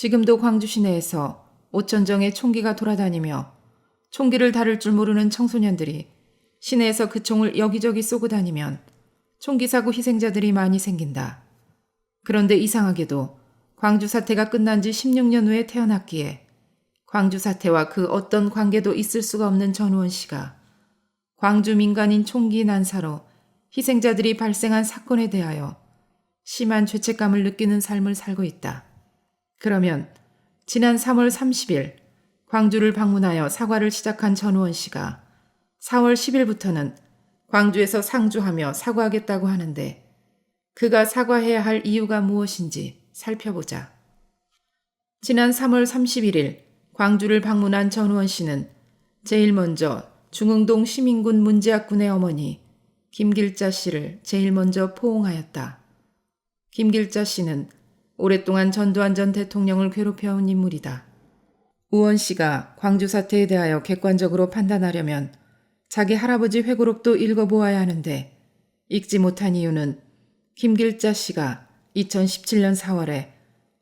지금도 광주 시내에서 오천정의 총기가 돌아다니며 총기를 다룰 줄 모르는 청소년들이 시내에서 그 총을 여기저기 쏘고 다니면 총기 사고 희생자들이 많이 생긴다. 그런데 이상하게도 광주 사태가 끝난 지 16년 후에 태어났기에 광주 사태와 그 어떤 관계도 있을 수가 없는 전우원 씨가 광주 민간인 총기 난사로 희생자들이 발생한 사건에 대하여 심한 죄책감을 느끼는 삶을 살고 있다. 그러면 지난 3월 30일 광주를 방문하여 사과를 시작한 전우원 씨가 4월 10일부터는 광주에서 상주하며 사과하겠다고 하는데 그가 사과해야 할 이유가 무엇인지 살펴보자. 지난 3월 31일 광주를 방문한 전우원 씨는 제일 먼저 중흥동 시민군 문재학군의 어머니 김길자 씨를 제일 먼저 포옹하였다. 김길자 씨는 오랫동안 전두환 전 대통령을 괴롭혀온 인물이다. 우원 씨가 광주 사태에 대하여 객관적으로 판단하려면 자기 할아버지 회고록도 읽어보아야 하는데 읽지 못한 이유는 김길자 씨가 2017년 4월에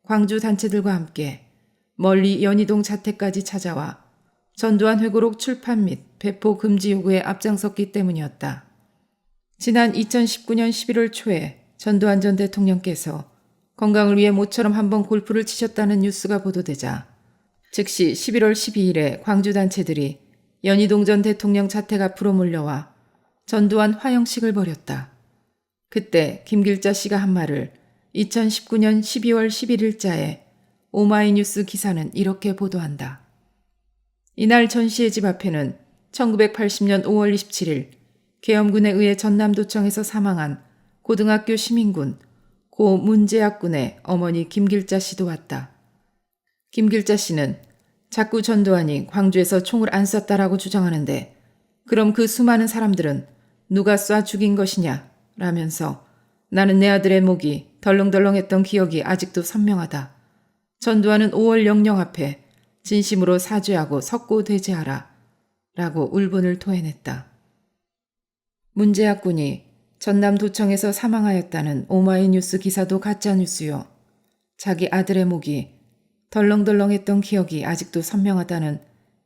광주 단체들과 함께 멀리 연희동 자택까지 찾아와 전두환 회고록 출판 및 배포 금지 요구에 앞장섰기 때문이었다. 지난 2019년 11월 초에 전두환 전 대통령께서 건강을 위해 모처럼 한번 골프를 치셨다는 뉴스가 보도되자 즉시 11월 12일에 광주 단체들이 연희동 전 대통령 자택 앞으로 몰려와 전두환 화영식을 벌였다. 그때 김길자 씨가 한 말을 2019년 12월 11일자에 오마이뉴스 기사는 이렇게 보도한다. 이날 전 씨의 집 앞에는 1980년 5월 27일 계엄군에 의해 전남도청에서 사망한 고등학교 시민군 고 문재학군의 어머니 김길자 씨도 왔다. 김길자 씨는 자꾸 전두환이 광주에서 총을 안 쐈다라고 주장하는데 그럼 그 수많은 사람들은 누가 쏴 죽인 것이냐 라면서 나는 내 아들의 목이 덜렁덜렁했던 기억이 아직도 선명하다. 전두환은 5월 영령 앞에 진심으로 사죄하고 석고대죄하라 라고 울분을 토해냈다. 문재학군이 전남도청에서 사망하였다는 오마이뉴스 기사도 가짜뉴스요. 자기 아들의 목이 덜렁덜렁했던 기억이 아직도 선명하다는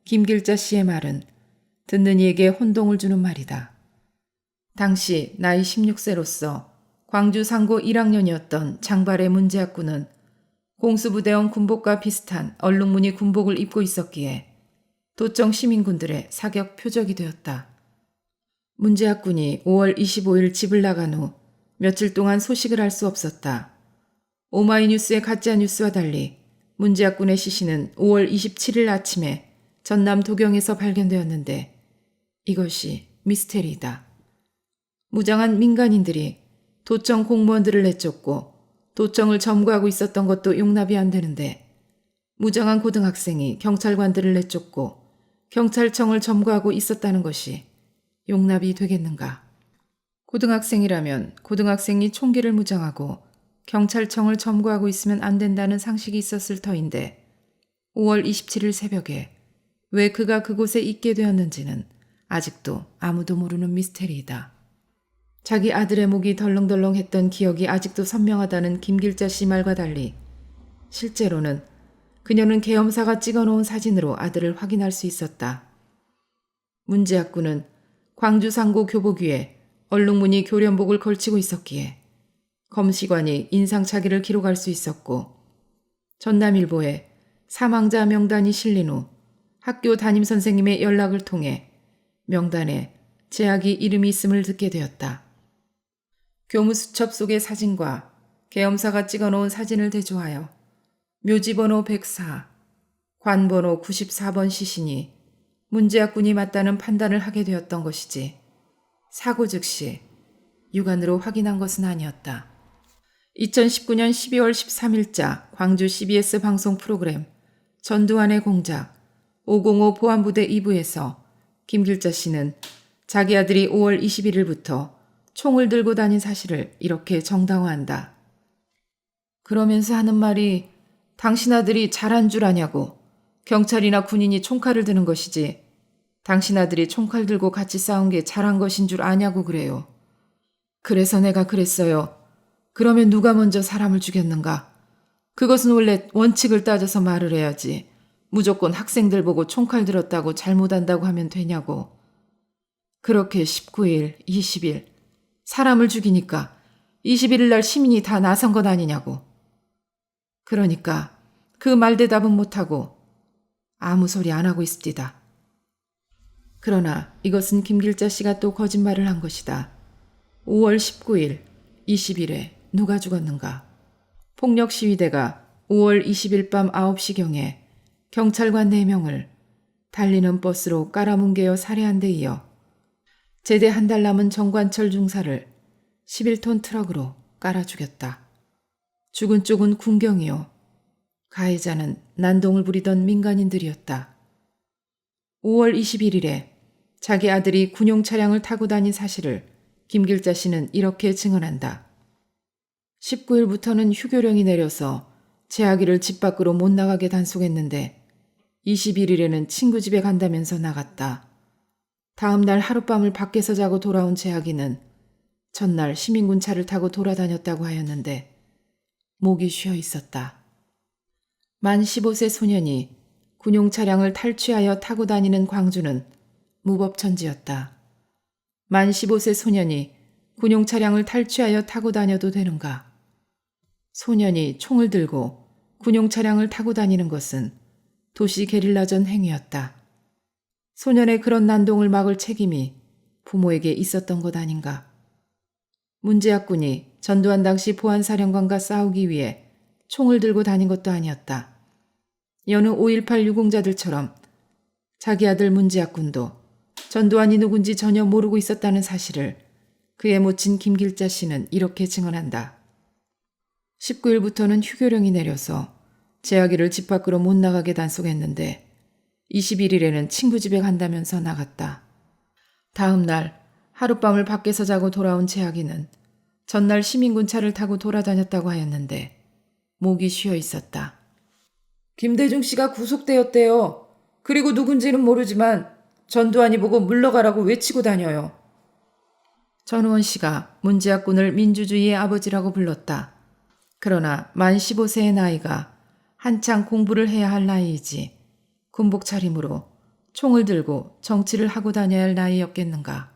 김길자 씨의 말은 듣는 이에게 혼동을 주는 말이다. 당시 나이 16세로서 광주 상고 1학년이었던 장발의 문재학군은 공수부대원 군복과 비슷한 얼룩무늬 군복을 입고 있었기에 도청 시민군들의 사격 표적이 되었다. 문재학군이 5월 25일 집을 나간 후 며칠 동안 소식을 알 수 없었다. 오마이뉴스의 가짜뉴스와 달리 문재학군의 시신은 5월 27일 아침에 전남 도경에서 발견되었는데 이것이 미스테리이다. 무장한 민간인들이 도청 공무원들을 내쫓고 도청을 점거하고 있었던 것도 용납이 안 되는데 무장한 고등학생이 경찰관들을 내쫓고 경찰청을 점거하고 있었다는 것이 용납이 되겠는가? 고등학생이라면 고등학생이 총기를 무장하고 경찰청을 점거하고 있으면 안 된다는 상식이 있었을 터인데 5월 27일 새벽에 왜 그가 그곳에 있게 되었는지는 아직도 아무도 모르는 미스테리이다. 자기 아들의 목이 덜렁덜렁했던 기억이 아직도 선명하다는 김길자 씨 말과 달리 실제로는 그녀는 계엄사가 찍어놓은 사진으로 아들을 확인할 수 있었다. 문재학군은 광주 상고 교복 위에 얼룩무늬 교련복을 걸치고 있었기에 검시관이 인상착의를 기록할 수 있었고 전남일보에 사망자 명단이 실린 후 학교 담임선생님의 연락을 통해 명단에 재학이 이름이 있음을 듣게 되었다. 교무수첩 속의 사진과 계엄사가 찍어놓은 사진을 대조하여 묘지번호 104, 관번호 94번 시신이 문재학군이 맞다는 판단을 하게 되었던 것이지 사고 즉시 육안으로 확인한 것은 아니었다. 2019년 12월 13일자 광주 CBS 방송 프로그램 전두환의 공작 505 보안부대 2부에서 김길자 씨는 자기 아들이 5월 21일부터 총을 들고 다닌 사실을 이렇게 정당화한다. 그러면서 하는 말이 당신 아들이 잘한 줄 아냐고. 경찰이나 군인이 총칼을 드는 것이지 당신 아들이 총칼 들고 같이 싸운 게 잘한 것인 줄 아냐고 그래요. 그래서 내가 그랬어요. 그러면 누가 먼저 사람을 죽였는가? 그것은 원래 원칙을 따져서 말을 해야지. 무조건 학생들 보고 총칼 들었다고 잘못한다고 하면 되냐고. 그렇게 19일, 20일 사람을 죽이니까 21일 날 시민이 다 나선 것 아니냐고. 그러니까 그 말대답은 못하고 아무 소리 안 하고 있습니다. 그러나 이것은 김길자 씨가 또 거짓말을 한 것이다. 5월 19일, 20일에 누가 죽었는가? 폭력 시위대가 5월 20일 밤 9시경에 경찰관 4명을 달리는 버스로 깔아뭉개어 살해한 데 이어 제대 한 달 남은 정관철 중사를 11톤 트럭으로 깔아 죽였다. 죽은 쪽은 군경이요. 가해자는 난동을 부리던 민간인들이었다. 5월 21일에 자기 아들이 군용 차량을 타고 다닌 사실을 김길자 씨는 이렇게 증언한다. 19일부터는 휴교령이 내려서 제 아기를 집 밖으로 못 나가게 단속했는데 21일에는 친구 집에 간다면서 나갔다. 다음 날 하룻밤을 밖에서 자고 돌아온 제 아기는 전날 시민군 차를 타고 돌아다녔다고 하였는데 목이 쉬어 있었다. 만 15세 소년이 군용 차량을 탈취하여 타고 다니는 광주는 무법천지였다. 만 15세 소년이 군용 차량을 탈취하여 타고 다녀도 되는가? 소년이 총을 들고 군용 차량을 타고 다니는 것은 도시 게릴라전 행위였다. 소년의 그런 난동을 막을 책임이 부모에게 있었던 것 아닌가? 문재학 군이 전두환 당시 보안사령관과 싸우기 위해 총을 들고 다닌 것도 아니었다. 여느 5.18 유공자들처럼 자기 아들 문재학 군도 전두환이 누군지 전혀 모르고 있었다는 사실을 그의 모친 김길자 씨는 이렇게 증언한다. 19일부터는 휴교령이 내려서 제 아기를 집 밖으로 못 나가게 단속했는데 21일에는 친구 집에 간다면서 나갔다. 다음 날 하룻밤을 밖에서 자고 돌아온 제 아기는 전날 시민군 차를 타고 돌아다녔다고 하였는데 목이 쉬어 있었다. 김대중 씨가 구속되었대요. 그리고 누군지는 모르지만 전두환이 보고 물러가라고 외치고 다녀요. 전우원 씨가 문재학 군을 민주주의의 아버지라고 불렀다. 그러나 만 15세의 나이가 한창 공부를 해야 할 나이이지 군복 차림으로 총을 들고 정치를 하고 다녀야 할 나이였겠는가.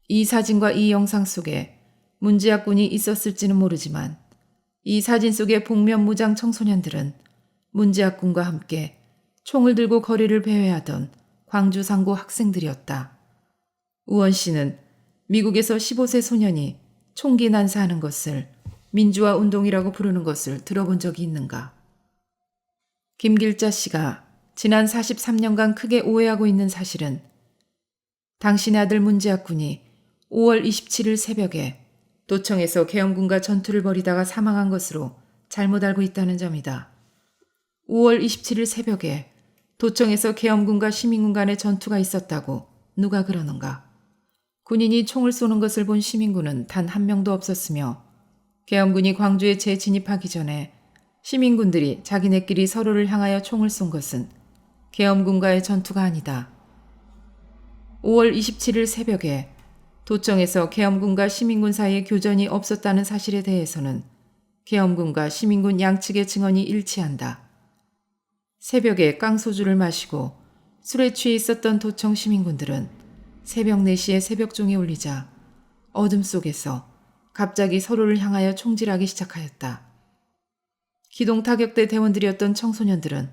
이 사진과 이 영상 속에 문재학 군이 있었을지는 모르지만 이 사진 속의 복면 무장 청소년들은 문재학 군과 함께 총을 들고 거리를 배회하던 광주 상고 학생들이었다. 우원 씨는 미국에서 15세 소년이 총기 난사하는 것을 민주화 운동이라고 부르는 것을 들어본 적이 있는가? 김길자 씨가 지난 43년간 크게 오해하고 있는 사실은 당신의 아들 문재학 군이 5월 27일 새벽에 도청에서 계엄군과 전투를 벌이다가 사망한 것으로 잘못 알고 있다는 점이다. 5월 27일 새벽에 도청에서 계엄군과 시민군 간의 전투가 있었다고 누가 그러는가? 군인이 총을 쏘는 것을 본 시민군은 단 한 명도 없었으며 계엄군이 광주에 재진입하기 전에 시민군들이 자기네끼리 서로를 향하여 총을 쏜 것은 계엄군과의 전투가 아니다. 5월 27일 새벽에 도청에서 계엄군과 시민군 사이에 교전이 없었다는 사실에 대해서는 계엄군과 시민군 양측의 증언이 일치한다. 새벽에 깡소주를 마시고 술에 취해 있었던 도청 시민군들은 새벽 4시에 새벽종이 울리자 어둠 속에서 갑자기 서로를 향하여 총질하기 시작하였다. 기동타격대 대원들이었던 청소년들은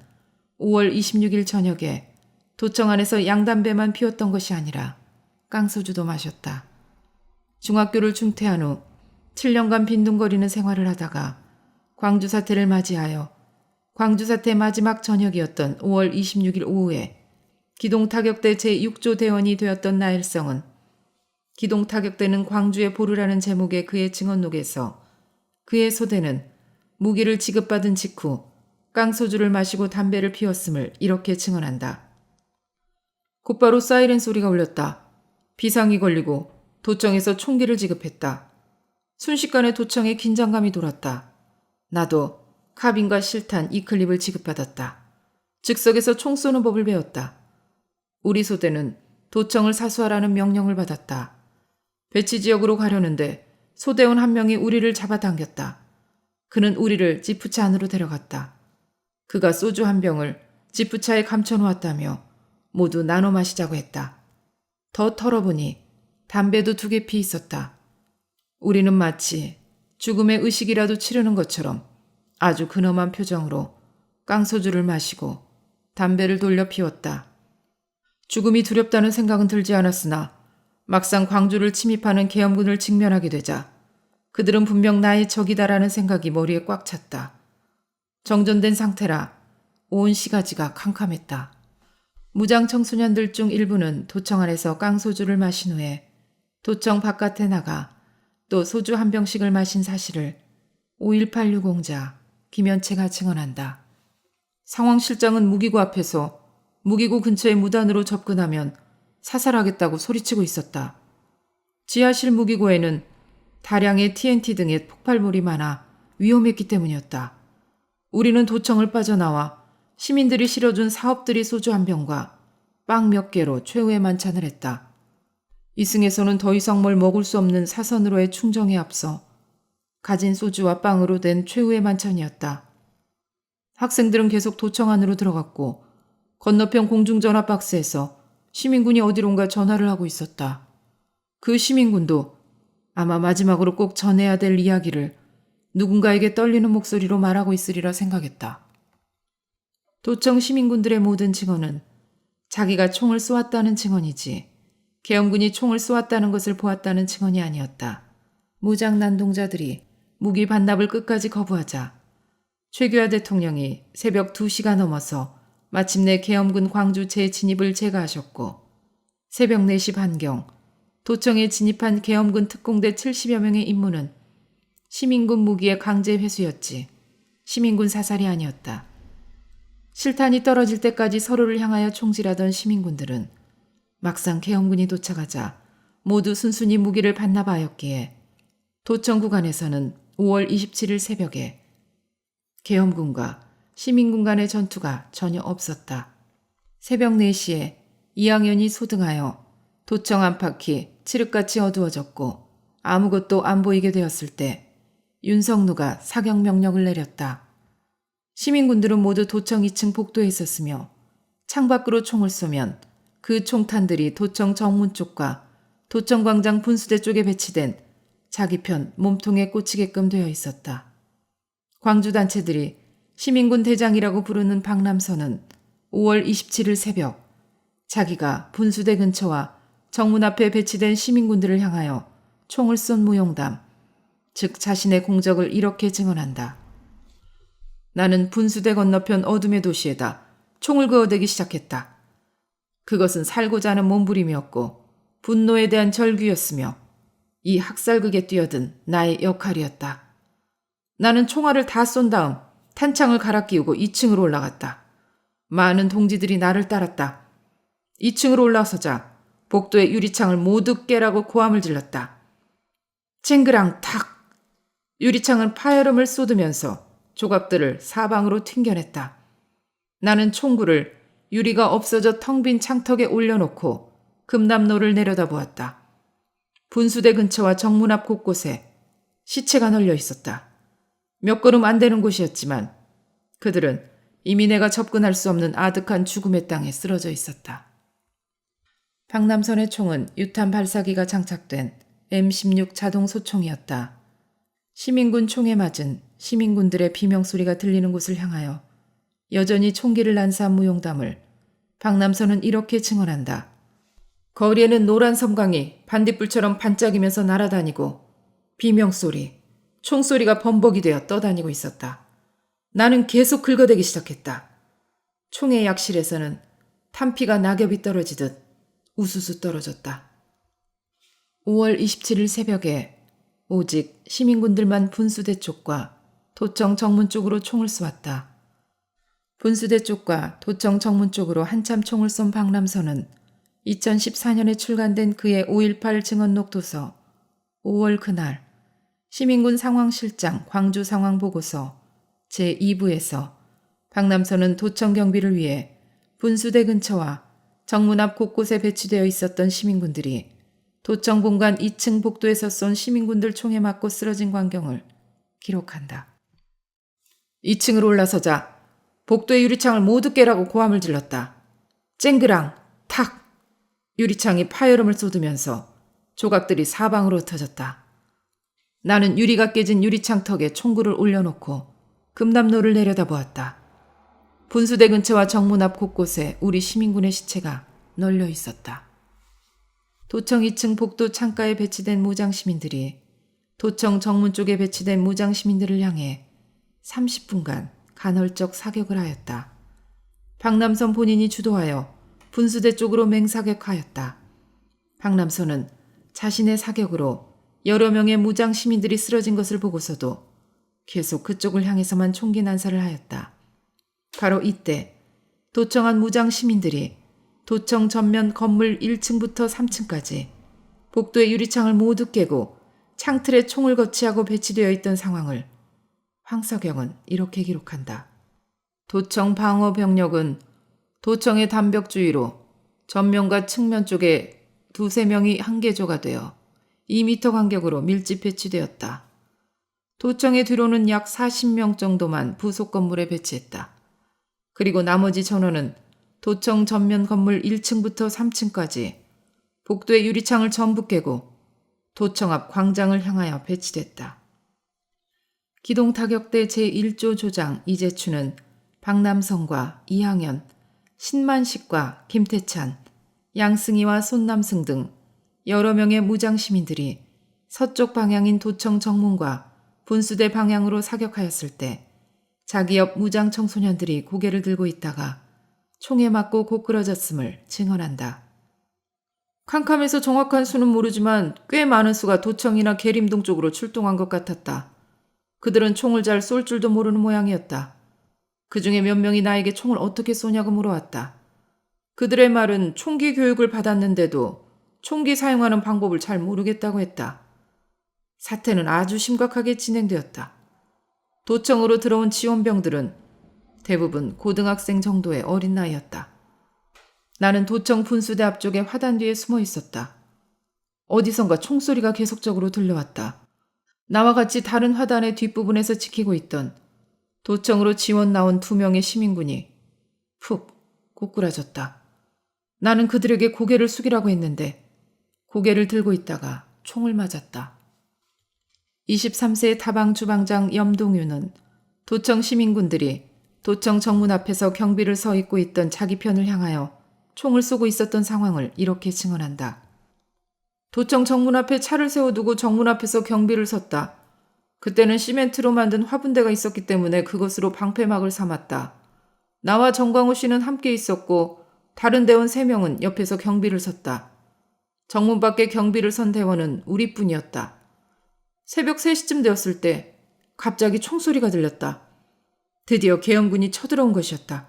5월 26일 저녁에 도청 안에서 양담배만 피웠던 것이 아니라 깡소주도 마셨다. 중학교를 중퇴한 후 7년간 빈둥거리는 생활을 하다가 광주 사태를 맞이하여 광주 사태 마지막 저녁이었던 5월 26일 오후에 기동타격대 제6조 대원이 되었던 나일성은 기동타격대는 광주에 보르라는 제목의 그의 증언록에서 그의 소대는 무기를 지급받은 직후 깡소주를 마시고 담배를 피웠음을 이렇게 증언한다. 곧바로 사이렌 소리가 울렸다. 비상이 걸리고 도청에서 총기를 지급했다. 순식간에 도청에 긴장감이 돌았다. 나도 카빈과 실탄, 이클립을 지급받았다. 즉석에서 총 쏘는 법을 배웠다. 우리 소대는 도청을 사수하라는 명령을 받았다. 배치 지역으로 가려는데 소대원 한 명이 우리를 잡아당겼다. 그는 우리를 지프차 안으로 데려갔다. 그가 소주 한 병을 지프차에 감춰놓았다며 모두 나눠 마시자고 했다. 더 털어보니 담배도 2개 피 있었다. 우리는 마치 죽음의 의식이라도 치르는 것처럼 아주 근엄한 표정으로 깡소주를 마시고 담배를 돌려 피웠다. 죽음이 두렵다는 생각은 들지 않았으나 막상 광주를 침입하는 계엄군을 직면하게 되자 그들은 분명 나의 적이다라는 생각이 머리에 꽉 찼다. 정전된 상태라 온 시가지가 캄캄했다. 무장 청소년들 중 일부는 도청 안에서 깡소주를 마신 후에 도청 바깥에 나가 또 소주 한 병씩을 마신 사실을 5.18 유공자 김연채가 증언한다. 상황실장은 무기고 앞에서 무기고 근처의 무단으로 접근하면 사살하겠다고 소리치고 있었다. 지하실 무기고에는 다량의 TNT 등의 폭발물이 많아 위험했기 때문이었다. 우리는 도청을 빠져나와 시민들이 실어준 사업들이 소주 한 병과 빵 몇 개로 최후의 만찬을 했다. 이승에서는 더 이상 뭘 먹을 수 없는 사선으로의 충정에 앞서 가진 소주와 빵으로 된 최후의 만찬이었다. 학생들은 계속 도청 안으로 들어갔고 건너편 공중전화 박스에서 시민군이 어디론가 전화를 하고 있었다. 그 시민군도 아마 마지막으로 꼭 전해야 될 이야기를 누군가에게 떨리는 목소리로 말하고 있으리라 생각했다. 도청 시민군들의 모든 증언은 자기가 총을 쏘았다는 증언이지 계엄군이 총을 쏘았다는 것을 보았다는 증언이 아니었다. 무장 난동자들이 무기 반납을 끝까지 거부하자 최규하 대통령이 새벽 2시가 넘어서 마침내 계엄군 광주 재진입을 재가하셨고 새벽 4시 반경 도청에 진입한 계엄군 특공대 70여 명의 임무는 시민군 무기의 강제 회수였지 시민군 사살이 아니었다. 실탄이 떨어질 때까지 서로를 향하여 총질하던 시민군들은 막상 계엄군이 도착하자 모두 순순히 무기를 반납하였기에 도청 구간에서는 5월 27일 새벽에 계엄군과 시민군 간의 전투가 전혀 없었다. 새벽 4시에 2학년이 소등하여 도청 안팎이 칠흑같이 어두워졌고 아무것도 안 보이게 되었을 때 윤석누가 사격 명령을 내렸다. 시민군들은 모두 도청 2층 복도에 있었으며 창밖으로 총을 쏘면 그 총탄들이 도청 정문 쪽과 도청광장 분수대 쪽에 배치된 자기 편 몸통에 꽂히게끔 되어 있었다. 광주단체들이 시민군 대장이라고 부르는 박남선은 5월 27일 새벽 자기가 분수대 근처와 정문 앞에 배치된 시민군들을 향하여 총을 쏜 무용담, 즉 자신의 공적을 이렇게 증언한다. 나는 분수대 건너편 어둠의 도시에다 총을 그어대기 시작했다. 그것은 살고자 하는 몸부림이었고 분노에 대한 절규였으며 이 학살극에 뛰어든 나의 역할이었다. 나는 총알을 다 쏜 다음 탄창을 갈아 끼우고 2층으로 올라갔다. 많은 동지들이 나를 따랐다. 2층으로 올라서자 복도의 유리창을 모두 깨라고 고함을 질렀다. 쨍그랑 탁! 유리창은 파열음을 쏟으면서 조각들을 사방으로 튕겨냈다. 나는 총구를 유리가 없어져 텅 빈 창턱에 올려놓고 금남로를 내려다보았다. 분수대 근처와 정문 앞 곳곳에 시체가 널려 있었다. 몇 걸음 안 되는 곳이었지만 그들은 이미 내가 접근할 수 없는 아득한 죽음의 땅에 쓰러져 있었다. 박남선의 총은 유탄 발사기가 장착된 M16 자동 소총이었다. 시민군 총에 맞은 시민군들의 비명소리가 들리는 곳을 향하여 여전히 총기를 난사한 무용담을 박남선은 이렇게 증언한다. 거리에는 노란 섬광이 반딧불처럼 반짝이면서 날아다니고 비명소리, 총소리가 범벅이 되어 떠다니고 있었다. 나는 계속 긁어대기 시작했다. 총의 약실에서는 탄피가 낙엽이 떨어지듯 우수수 떨어졌다. 5월 27일 새벽에 오직 시민군들만 분수대 쪽과 도청 정문 쪽으로 총을 쏘았다. 분수대 쪽과 도청 정문 쪽으로 한참 총을 쏜 박남선은 2014년에 출간된 그의 5.18 증언록 도서 5월 그날 시민군 상황실장 광주 상황보고서 제2부에서 박남선은 도청 경비를 위해 분수대 근처와 정문 앞 곳곳에 배치되어 있었던 시민군들이 도청 본관 2층 복도에서 쏜 시민군들 총에 맞고 쓰러진 광경을 기록한다. 2층으로 올라서자 복도의 유리창을 모두 깨라고 고함을 질렀다. 쨍그랑 탁! 유리창이 파열음을 쏟으면서 조각들이 사방으로 흩어졌다. 나는 유리가 깨진 유리창 턱에 총구를 올려놓고 금남로를 내려다보았다. 분수대 근처와 정문 앞 곳곳에 우리 시민군의 시체가 널려 있었다. 도청 2층 복도 창가에 배치된 무장시민들이 도청 정문 쪽에 배치된 무장시민들을 향해 30분간 간헐적 사격을 하였다. 박남선 본인이 주도하여 분수대 쪽으로 맹사격하였다. 박남선은 자신의 사격으로 여러 명의 무장시민들이 쓰러진 것을 보고서도 계속 그쪽을 향해서만 총기 난사를 하였다. 바로 이때 도청한 무장시민들이 도청 전면 건물 1층부터 3층까지 복도의 유리창을 모두 깨고 창틀에 총을 거치하고 배치되어 있던 상황을 황석영은 이렇게 기록한다. 도청 방어 병력은 도청의 담벽 주위로 전면과 측면 쪽에 2~3명이 한개조가 되어 2m 간격으로 밀집 배치되었다. 도청의 뒤로는 약 40명 정도만 부속 건물에 배치했다. 그리고 나머지 전원은 도청 전면 건물 1층부터 3층까지 복도의 유리창을 전부 깨고 도청 앞 광장을 향하여 배치됐다. 기동타격대 제1조 조장 이재춘은 박남성과 이항연, 신만식과 김태찬, 양승희와 손남승 등 여러 명의 무장시민들이 서쪽 방향인 도청 정문과 분수대 방향으로 사격하였을 때 자기 옆 무장 청소년들이 고개를 들고 있다가 총에 맞고 고꾸라졌음을 증언한다. 캄캄해서 정확한 수는 모르지만 꽤 많은 수가 도청이나 계림동 쪽으로 출동한 것 같았다. 그들은 총을 잘 쏠 줄도 모르는 모양이었다. 그 중에 몇 명이 나에게 총을 어떻게 쏘냐고 물어왔다. 그들의 말은 총기 교육을 받았는데도 총기 사용하는 방법을 잘 모르겠다고 했다. 사태는 아주 심각하게 진행되었다. 도청으로 들어온 지원병들은 대부분 고등학생 정도의 어린 나이였다. 나는 도청 분수대 앞쪽에 화단 뒤에 숨어 있었다. 어디선가 총소리가 계속적으로 들려왔다. 나와 같이 다른 화단의 뒷부분에서 지키고 있던 도청으로 지원 나온 2명의 시민군이 푹 고꾸라졌다. 나는 그들에게 고개를 숙이라고 했는데 고개를 들고 있다가 총을 맞았다. 23세 타방 주방장 염동유는 도청 시민군들이 도청 정문 앞에서 경비를 서 있고 있던 자기 편을 향하여 총을 쏘고 있었던 상황을 이렇게 증언한다. 도청 정문 앞에 차를 세워두고 정문 앞에서 경비를 섰다. 그때는 시멘트로 만든 화분대가 있었기 때문에 그것으로 방패막을 삼았다. 나와 정광호 씨는 함께 있었고 다른 대원 3명은 옆에서 경비를 섰다. 정문 밖에 경비를 선 대원은 우리뿐이었다. 새벽 3시쯤 되었을 때 갑자기 총소리가 들렸다. 드디어 계엄군이 쳐들어온 것이었다.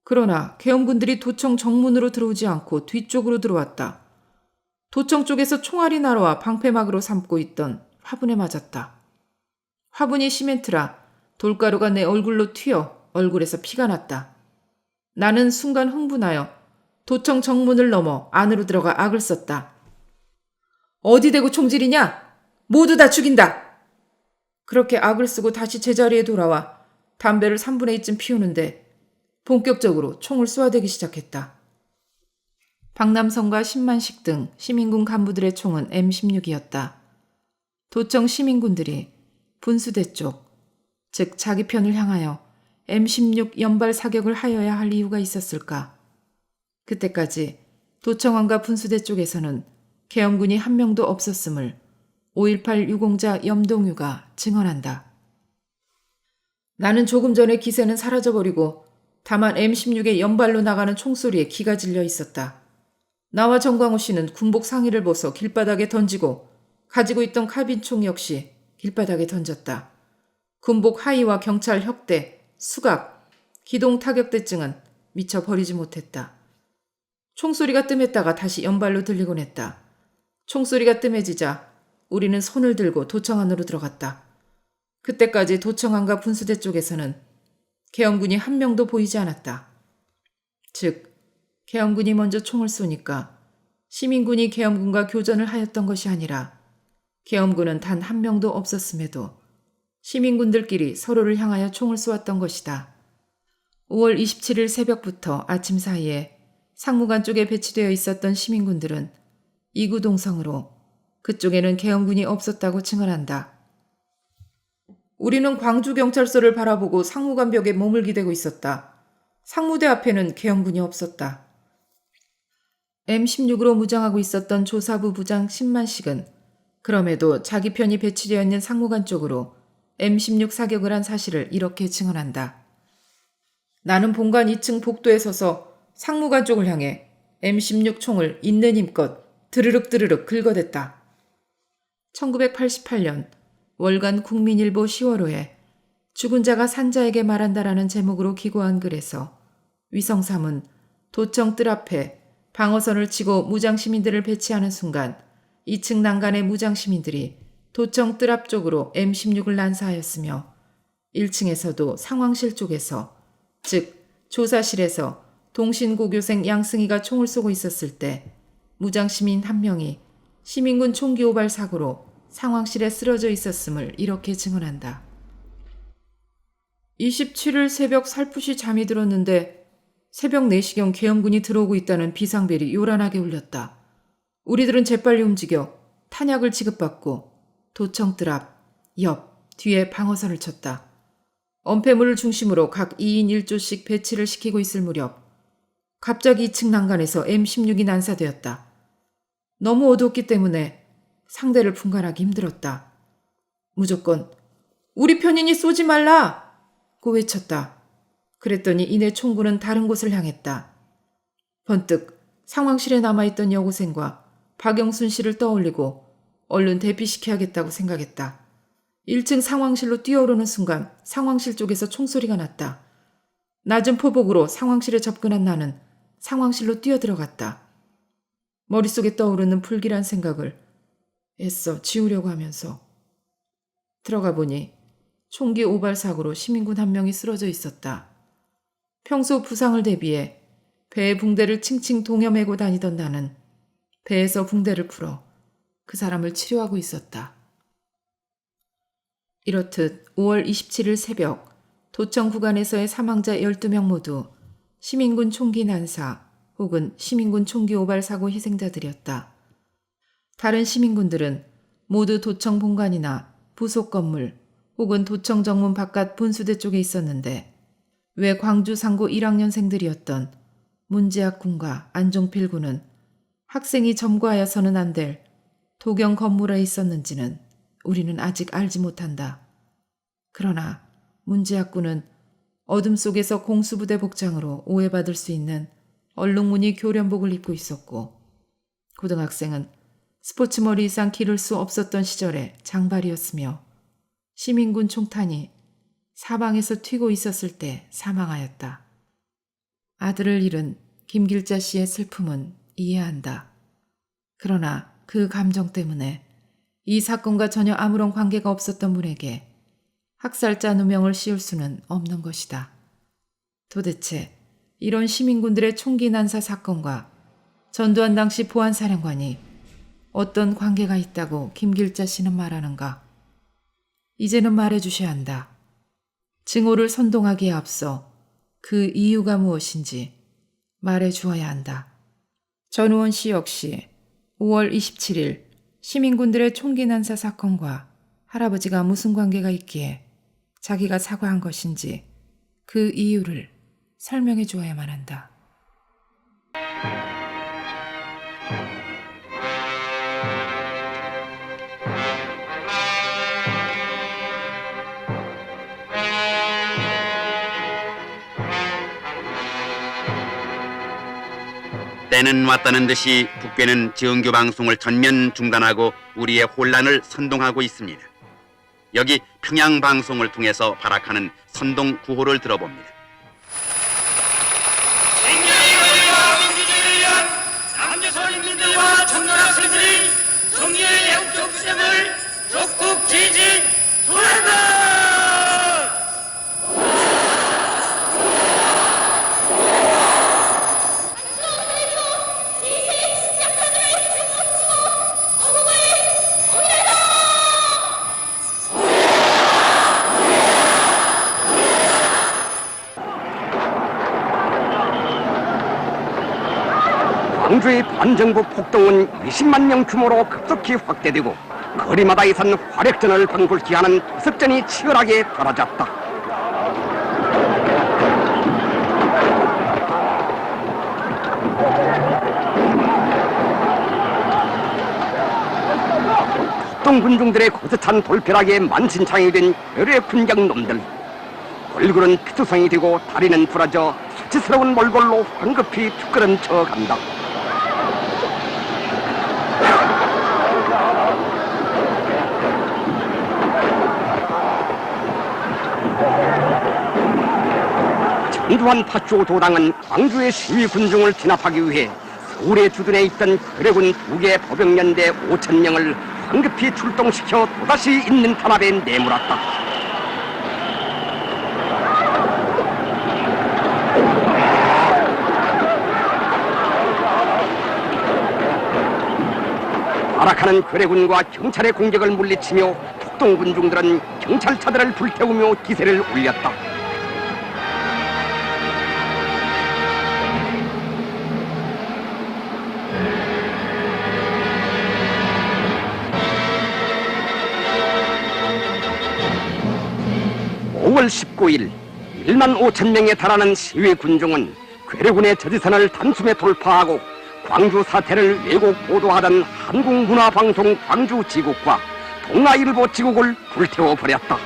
그러나 계엄군들이 도청 정문으로 들어오지 않고 뒤쪽으로 들어왔다. 도청 쪽에서 총알이 날아와 방패막으로 삼고 있던 화분에 맞았다. 화분이 시멘트라 돌가루가 내 얼굴로 튀어 얼굴에서 피가 났다. 나는 순간 흥분하여 도청 정문을 넘어 안으로 들어가 악을 썼다. 어디 대고 총질이냐? 모두 다 죽인다! 그렇게 악을 쓰고 다시 제자리에 돌아와 담배를 3분의 2쯤 피우는데 본격적으로 총을 쏘아대기 시작했다. 박남성과 신만식 등 시민군 간부들의 총은 M16이었다. 도청 시민군들이 분수대 쪽, 즉 자기 편을 향하여 M16 연발 사격을 하여야 할 이유가 있었을까? 그때까지 도청원과 분수대 쪽에서는 계엄군이 한 명도 없었음을 5.18 유공자 염동유가 증언한다. 나는 조금 전에 기세는 사라져버리고 다만 M16의 연발로 나가는 총소리에 기가 질려 있었다. 나와 정광호 씨는 군복 상의를 벗어 길바닥에 던지고 가지고 있던 카빈총 역시 길바닥에 던졌다. 군복 하의와 경찰 혁대, 수갑, 기동 타격대증은 미처 버리지 못했다. 총소리가 뜸했다가 다시 연발로 들리곤 했다. 총소리가 뜸해지자 우리는 손을 들고 도청 안으로 들어갔다. 그때까지 도청 안과 분수대 쪽에서는 계엄군이 한 명도 보이지 않았다. 즉, 계엄군이 먼저 총을 쏘니까 시민군이 계엄군과 교전을 하였던 것이 아니라 계엄군은 단 한 명도 없었음에도 시민군들끼리 서로를 향하여 총을 쏘았던 것이다. 5월 27일 새벽부터 아침 사이에 상무관 쪽에 배치되어 있었던 시민군들은 이구동성으로 그쪽에는 계엄군이 없었다고 증언한다. 우리는 광주경찰서를 바라보고 상무관 벽에 몸을 기대고 있었다. 상무대 앞에는 계엄군이 없었다. M16으로 무장하고 있었던 조사부 부장 10만씩은 그럼에도 자기 편이 배치되어 있는 상무관 쪽으로 M16 사격을 한 사실을 이렇게 증언한다. 나는 본관 2층 복도에 서서 상무관 쪽을 향해 M16 총을 있는 힘껏 드르륵 긁어댔다. 1988년 월간 국민일보 10월호에 죽은 자가 산자에게 말한다라는 제목으로 기고한 글에서 위성삼은 도청 뜰 앞에 방어선을 치고 무장시민들을 배치하는 순간 2층 난간의 무장시민들이 도청 뜰 앞 쪽으로 M16을 난사하였으며 1층에서도 상황실 쪽에서 즉 조사실에서 동신고교생 양승희가 총을 쏘고 있었을 때 무장시민 한 명이 시민군 총기 오발 사고로 상황실에 쓰러져 있었음을 이렇게 증언한다. 27일 새벽 살풋이 잠이 들었는데 새벽 4시경 계엄군이 들어오고 있다는 비상벨이 요란하게 울렸다. 우리들은 재빨리 움직여 탄약을 지급받고 도청뜰 앞, 옆, 뒤에 방어선을 쳤다. 엄폐물을 중심으로 각 2인 1조씩 배치를 시키고 있을 무렵 갑자기 2층 난간에서 M16이 난사되었다. 너무 어두웠기 때문에 상대를 분간하기 힘들었다. 무조건 우리 편인이 쏘지 말라! 고 외쳤다. 그랬더니 이내 총구는 다른 곳을 향했다. 번뜩 상황실에 남아있던 여고생과 박영순 씨를 떠올리고 얼른 대피시켜야겠다고 생각했다. 1층 상황실로 뛰어오르는 순간 상황실 쪽에서 총소리가 났다. 낮은 포복으로 상황실에 접근한 나는 상황실로 뛰어들어갔다. 머릿속에 떠오르는 불길한 생각을 애써 지우려고 하면서 들어가 보니 총기 오발 사고로 시민군 한 명이 쓰러져 있었다. 평소 부상을 대비해 배에 붕대를 칭칭 동여매고 다니던 나는 배에서 붕대를 풀어 그 사람을 치료하고 있었다. 이렇듯 5월 27일 새벽 도청 구간에서의 사망자 12명 모두 시민군 총기 난사 혹은 시민군 총기 오발 사고 희생자들이었다. 다른 시민군들은 모두 도청 본관이나 부속 건물 혹은 도청 정문 바깥 분수대 쪽에 있었는데 왜 광주 상고 1학년생들이었던 문재학 군과 안종필 군은 학생이 점거하여서는 안 될 도경 건물에 있었는지는 우리는 아직 알지 못한다. 그러나 문재학 군은 어둠 속에서 공수부대 복장으로 오해받을 수 있는 얼룩무늬 교련복을 입고 있었고 고등학생은 스포츠머리 이상 기를 수 없었던 시절의 장발이었으며 시민군 총탄이 사방에서 튀고 있었을 때 사망하였다. 아들을 잃은 김길자 씨의 슬픔은 이해한다. 그러나 그 감정 때문에 이 사건과 전혀 아무런 관계가 없었던 분에게 학살자 누명을 씌울 수는 없는 것이다. 도대체 이런 시민군들의 총기 난사 사건과 전두환 당시 보안사령관이 어떤 관계가 있다고 김길자 씨는 말하는가? 이제는 말해주셔야 한다. 증오를 선동하기에 앞서 그 이유가 무엇인지 말해주어야 한다. 전우원 씨 역시 5월 27일 시민군들의 총기 난사 사건과 할아버지가 무슨 관계가 있기에 자기가 사과한 것인지 그 이유를 설명해 주어야만 한다. 때는 왔다는 듯이 북괴는 정규 방송을 전면 중단하고 우리의 혼란을 선동하고 있습니다. 여기 평양 방송을 통해서 발악하는 선동 구호를 들어봅니다. 생명의 민주주의를 위한 남조선 인민들과 청년 학생들이 정의의 애국적 투쟁을 적극 지지한다. 광주의 반정부 폭동은 20만 명 규모로 급속히 확대되고 거리마다 예산 화력전을 방불케 하는 도습전이 치열하게 벌어졌다. 폭동 군중들의 거세찬 돌벼락에 만신창이 된 괴뢰 군경 놈들. 얼굴은 피투성이 되고 다리는 부러져 수치스러운 몰골로 황급히 뒷걸음쳐 간다. 전두환 파쇼 도당은 광주의 시위 군중을 진압하기 위해 서울에 주둔해 있던 괴뢰군 2개 법영연대 5,000명을 황급히 출동시켜 또다시 있는 탄압에 내몰았다. 발악하는 괴뢰군과 경찰의 공격을 물리치며 폭동군중들은 경찰차들을 불태우며 기세를 올렸다. (5월 19일) 1만 5천 명에 달하는 시위 군중은 괴뢰군의 저지선을 단숨에 돌파하고 광주 사태를 외국 보도하던 한국문화방송 광주지국과 동아일보 지국을 불태워버렸다.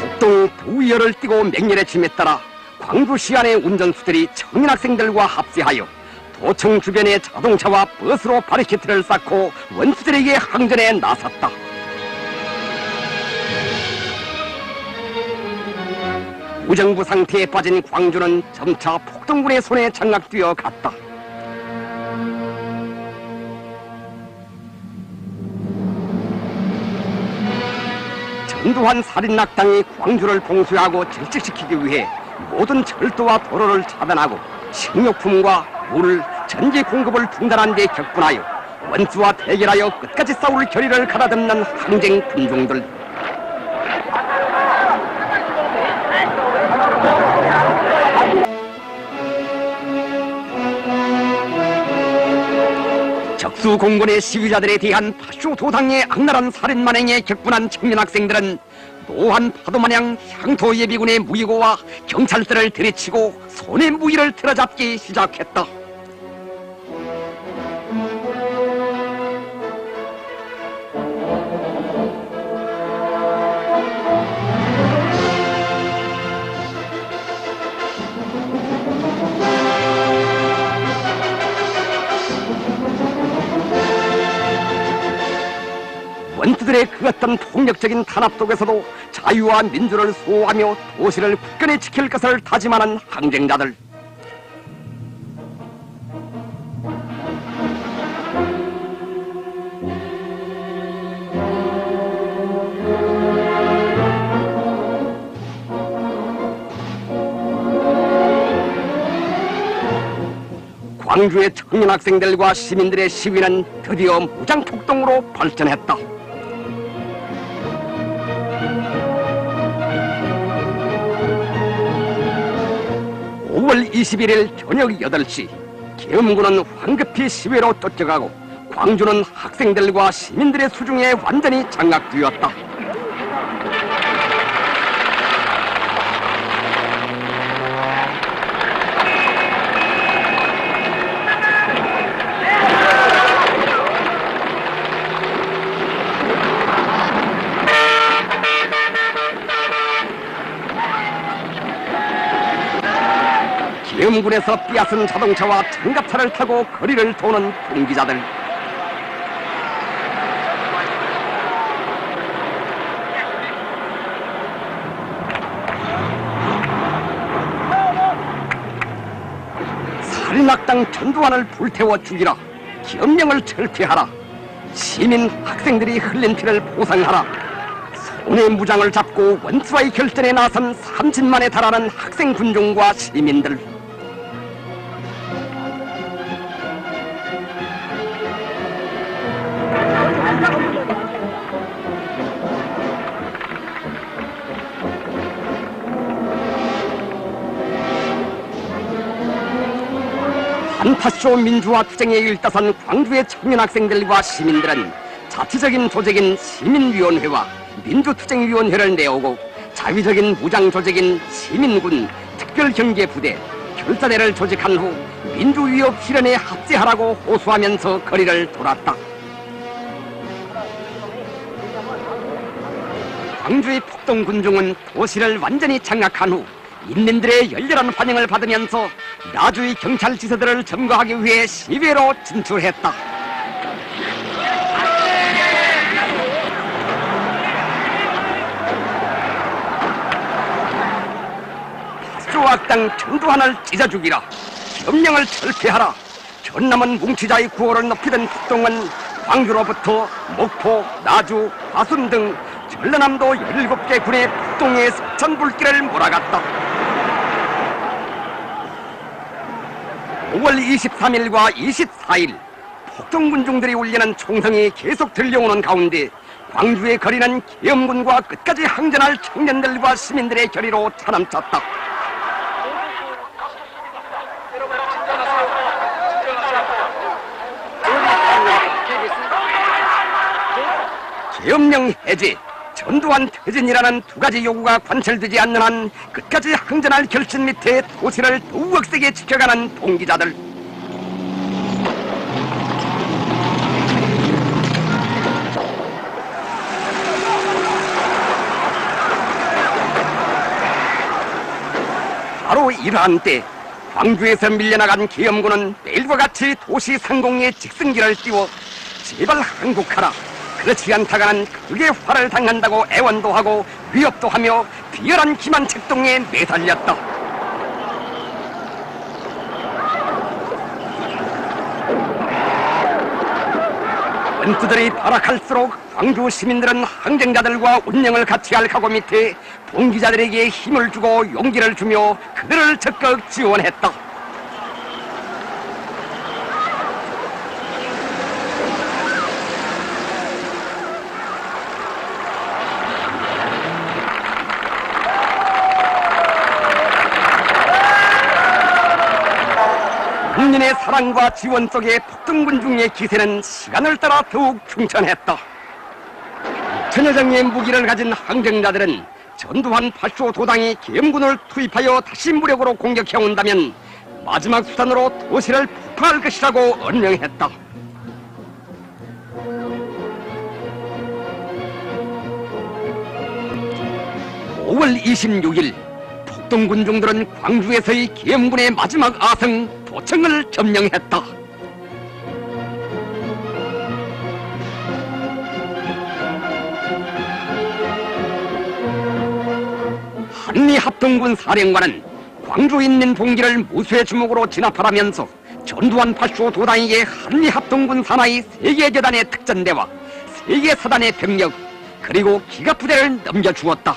폭동 부위열을 띠고 맹렬의 짐에 따라 광주시 안의 운전수들이 청년학생들과 합세하여 도청 주변의 자동차와 버스로 바리케이트를 쌓고 원수들에게 항전에 나섰다. 무정부 상태에 빠진 광주는 점차 폭동군의 손에 장악되어 갔다. 전두환 살인낙당이 광주를 봉쇄하고 질식시키기 위해 모든 철도와 도로를 차단하고 식료품과 물, 전기 공급을 중단한 데 격분하여 원수와 대결하여 끝까지 싸울 결의를 가다듬는 항쟁 군중들. 적수공군의 시위자들에 대한 파쇼 도당의 악랄한 살인 만행에 격분한 청년 학생들은 노한 파도마냥 향토 예비군의 무기고와 경찰들을 들이치고 손에 무기를 틀어잡기 시작했다. 원수들의 그 어떤 폭력적인 탄압 속에서도 자유와 민주를 수호하며 도시를 굳건히 지킬 것을 다짐하는 항쟁자들. 광주의 청년 학생들과 시민들의 시위는 드디어 무장폭동으로 발전했다. 5월 21일 저녁 8시 계엄군은 황급히 시외로 쫓겨가고 광주는 학생들과 시민들의 수중에 완전히 장악되었다. 계엄군에서 빼앗은 자동차와 장갑차를 타고 거리를 도는 공기자들. 살인악당 전두환을 불태워 죽이라. 계엄령을 철폐하라. 시민 학생들이 흘린 피를 보상하라. 손에 무장을 잡고 원수와의 결전에 나선 30만에 달하는 학생 군중과 시민들. 전파쇼 민주화 투쟁에 일떠선 광주의 청년 학생들과 시민들은 자치적인 조직인 시민위원회와 민주투쟁위원회를 내오고 자위적인 무장 조직인 시민군 특별경계부대 결사대를 조직한 후 민주위협 실현에 합세하라고 호소하면서 거리를 돌았다. 광주의 폭동군중은 도시를 완전히 장악한 후 인민들의 열렬한 환영을 받으면서 나주의 경찰 지서들을 점거하기 위해 시외로 진출했다. 파쇼악당 전두환을 찢어 죽이라, 협령을 철폐하라, 전남은 뭉치자의 구호를 높이던 폭동은 광주로부터 목포, 나주, 화순 등 전라남도 17개 군의 폭동의 석천불길을 몰아갔다. 5월 23일과 24일 폭동군중들이 울리는 총성이 계속 들려오는 가운데 광주의 거리는 계엄군과 끝까지 항전할 청년들과 시민들의 결의로 차남쳤다. 계엄령 해제, 전두환 퇴진이라는 두 가지 요구가 관철되지 않는 한 끝까지 항전할 결심 밑에 도시를 더욱 억세게 지켜가는 동기자들. 바로 이러한 때 광주에서 밀려나간 계엄군은 내일과 같이 도시 상공에 직승기를 띄워 제발 항복하라, 그렇지 않다가는 크게 화를 당한다고 애원도 하고 위협도 하며 비열한 기만책동에 매달렸다. 원투들이 발악할수록 광주 시민들은 항쟁자들과 운명을 같이 할 각오 밑에 동기자들에게 힘을 주고 용기를 주며 그들을 적극 지원했다. 국민의 사랑과 지원 속에 폭동군중의 기세는 시간을 따라 더욱 충천했다. 천여정의 무기를 가진 항쟁자들은 전두환 파쇼 도당이 계엄군을 투입하여 다시 무력으로 공격해온다면 마지막 수단으로 도시를 폭파할 것이라고 언명했다. (5월 26일) 폭동군중들은 광주에서의 계엄군의 마지막 아성 도청을 점령했다. 한미합동군 사령관은 광주 인민 봉기를 무수의 주먹으로 진압하라면서 전두환 파쇼 도당에게 한미합동군 산하의 3개 계단의 특전대와 3개 사단의 병력 그리고 기갑부대를 넘겨주었다.